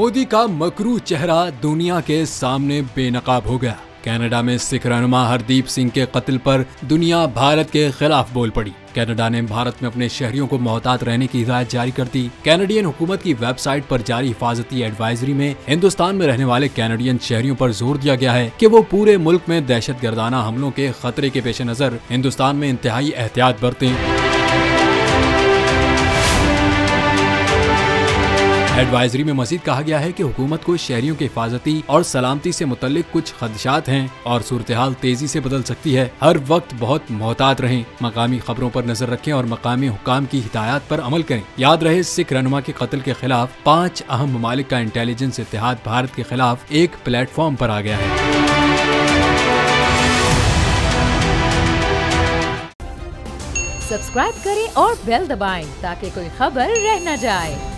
मोदी का मकरू चेहरा दुनिया के सामने बेनकाब हो गया। कनाडा में सिख रहनुमा हरदीप सिंह के कत्ल पर दुनिया भारत के खिलाफ बोल पड़ी। कनाडा ने भारत में अपने शहरियों को मोहतात रहने की हिदायत जारी कर दी। कैनेडियन हुकूमत की वेबसाइट पर जारी हिफाजती एडवाइजरी में हिंदुस्तान में रहने वाले कैनेडियन शहरियों पर जोर दिया गया है कि वो पूरे मुल्क में दहशतगर्दाना हमलों के खतरे के पेश नजर हिंदुस्तान में इंतहाई एहतियात बरतें। एडवाइजरी में मजीद कहा गया है कि हुकूमत को शहरियों की हिफाजती और सलामती से मुतल्लिक कुछ खदशात हैं और सूरत हाल तेजी से बदल सकती है। हर वक्त बहुत मोहतात रहें, मकामी खबरों पर नजर रखें और मकामी हुकाम की हिदायत पर अमल करें। याद रहे, सिख रहनुमा के कत्ल के खिलाफ 5 अहम ममालिक का इंटेलिजेंस इत्तेहाद भारत के खिलाफ एक प्लेटफॉर्म पर आ गया है। सब्सक्राइब करें और बेल दबाएं ताकि कोई खबर रह न जाए।